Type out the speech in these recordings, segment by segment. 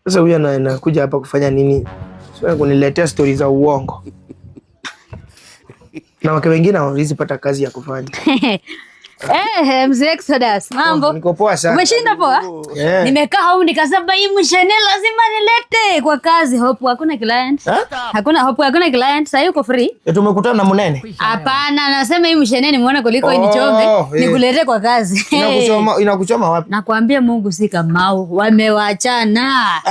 Sasa huyu anakuja hapa kufanya nini? Sio kuniletea stori za uongo. Na wake wengine hawawezi pata kazi ya kufanya. Mzee Exodus, mambo? Niko poa sana. Umeshinda poa? Yeah. Nimekaa huko nikasema hii mshene lazima nilete kwa kazi. Hope hakuna client. Hakuna client. Sasa yuko free? Tumekutana na Munene. Hapana, nasema hii mshene nimeona kuliko inichome, nikulete kwa kazi. Inakuchoma wapi? Nakwambia Mungu si kamao, wamewaachana.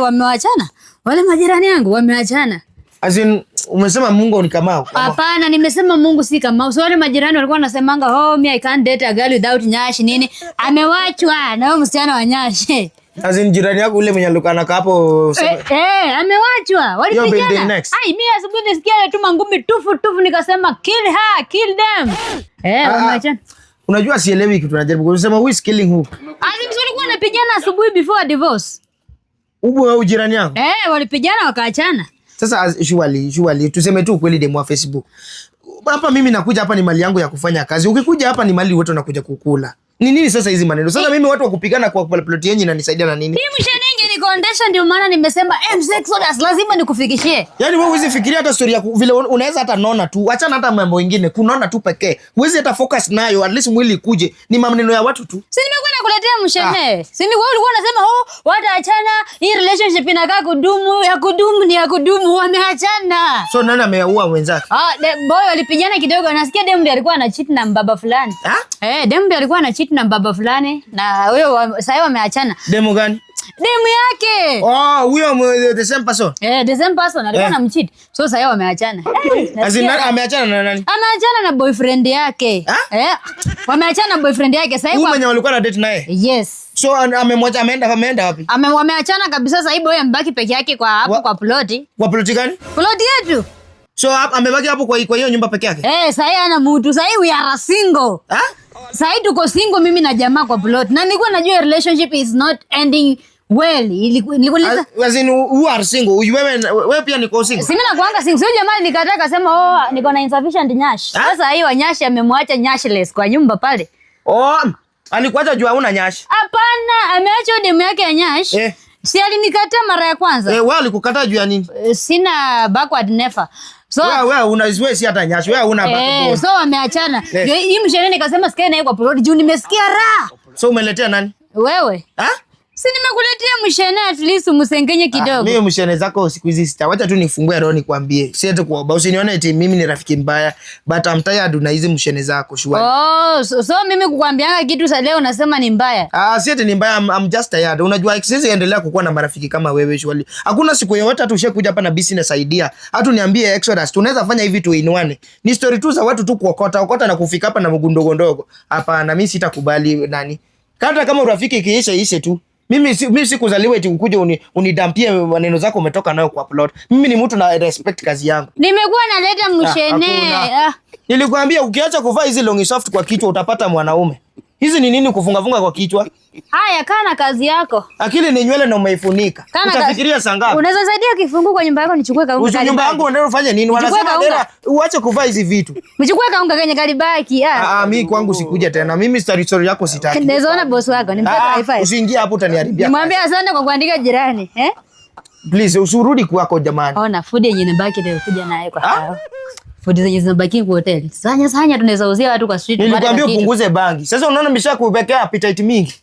Wamewaachana. Wale majirani yangu wameachana. As in, umesema Mungu ni kamao? Hapana, nimesema Mungu si kamao. So wale majirani walikuwa wanasemanga, "Oh, me I can't date a girl without nyashi nini." Amewachwa na huyo msichana wa nyashi. As in, jirani yako ule mwenye alikuwa anakaa hapo. Amewachwa. Walipigana. Mimi asubuhi nisikia tu mangumi tufu nikasema kill her, kill them. Wameachana. Unajua sielewi kitu najaribu kusema, who is killing who? Walikuwa wanapigana asubuhi before divorce. Ubu au jirani yako? Walipigana wakaachana. Sasa surely tuseme tu kweli demo wa Facebook. Hapa mimi nakuja hapa ni mali yangu ya kufanya kazi. Ukikuja hapa ni mali wote wanakuja kukula. Ni nini sasa hizi maneno? Sasa mimi watu wa kupigana kwa plot yenyewe inanisaidia na nini? Mimi mshenenge nikondesha ndio maana nimesema Exodus lazima nikufikishie. Yaani wewe huwezi fikiria hata story ya vile unaweza hata naona tu. Achana hata mambo mengine. Kunaona tu pekee. Huwezi hata focus nayo at least mwili kuje. Ni maneno ya watu tu. Si nimekuwa nakuletea mshene. Si wewe ulikuwa unasema wataachana, hii relationship inakaa kudumu wameachana. So nani ameua mwenzake? Boy walipigana kidogo, nasikia demu ndiye alikuwa ana cheat na mbaba fulani. Demu ndiye alikuwa ana cheat na mbaba fulani na huyo sasa wameachana. Demu gani? Demu yake. Huyo the same person. The same person alikuwa anamcheat. So sasa wameachana. Ameachana na nani? Ameachana na boyfriend yake. Wameachana na boyfriend yake sasa. Huyo mwenye walikuwa na date naye? Yes. So amemwacha ameenda wapi? Wameachana kabisa sasa boy ambaki peke yake kwa hapo kwa ploti. Kwa ploti gani? Ploti yetu. So amebaki hapo kwa hiyo nyumba peke yake? Sasa ana mtu. Sasa we are single. Sasa tuko single mimi na jamaa kwa plot. Na nilikuwa najua relationship is not ending well. Nilikuuliza as in who are single? Wewe pia niko single. Simi na kuanga single. Sio jamaa nikataa akasema niko na insufficient nyash. Sasa hiyo nyashi amemwacha nyashless kwa nyumba pale. Alikuacha jua huna nyashi? Hapana, ameacha demu yake ya nyash. Si alinikataa mara ya kwanza. Wewe alikukataa juu ya nini? Sina backward never. So wewe unaziwe si hata nyashi. Wewe una backward. So wameachana. Hii mshenene nikasema sikae naye kwa plot juu nimesikia raha. So umeletea nani? Wewe. Si nimekuletea mshene at least umsengenye kidogo. Mimi mshene zako siku hizi sitawacha tu nifungue roho nikwambie. Si eti kuomba usinione eti mimi ni rafiki mbaya, but I'm tired na hizi mshene zako shwari. So mimi kukwambianga kitu sa leo unasema ni mbaya. Si eti ni mbaya, I'm just tired. Unajua siwezi endelea kukuwa na marafiki kama wewe shwari. Hakuna siku yoyote hata ushakuja hapa na business idea. Hata niambie Exodus tunaweza fanya hivi tu inuane. Ni story tu za watu tu kuokota na kufika hapa na mgundogo ndogo. Hapana, mimi sitakubali nani. Hata kama urafiki kiishe tu. Mimi sikuzaliwa eti ukuje unidampie maneno zako umetoka nayo kwa plot. Mimi ni mtu na respect kazi yangu. Nimekuwa naleta mshene. Nilikwambia ukiacha kuvaa hizi long soft kwa kichwa utapata mwanaume. Hizi ni nini kufunga kwa kichwa? Haya, kana kazi yako. Akili ni nywele na umeifunika. Utafikiria saa ngapi? Unaweza saidia kifungu kwa nyumba yako nichukue kaunga. Usi nyumba yangu unaenda ufanye nini? Wanasema dera uache kuvaa hizi vitu. Nichukue kaunga kwenye kalibaki. Mimi kwangu sikuja tena. Mimi story yako sitaki. Ndezoona boss wako, nimpeka wifi. Usiingie hapo utaniharibia. Nimwambie asante kwa kuandika jirani, Please usirudi kwako jamani. Ona food yenye inabaki ndio kuja naye kwa hao. Food zenye zinabaki kwa hotel. Sanya tunaweza uzia watu kwa street. Nilikwambia upunguze bangi. Sasa unaona nimeshakuwekea appetite mingi.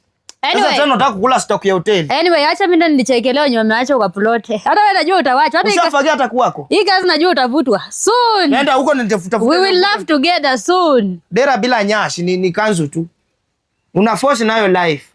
Sasa tena nataka kukula stock ya hotel. Anyway, acha mimi ndo nichekeleo nyuma ameacha kwa plot. Hata wewe najua utawacha. Hata ushafagia hata kwako. Hii kazi najua utavutwa soon. Nenda huko nitafuta. We will love together soon. Dera bila nyashi ni kanzu tu. Una force nayo life.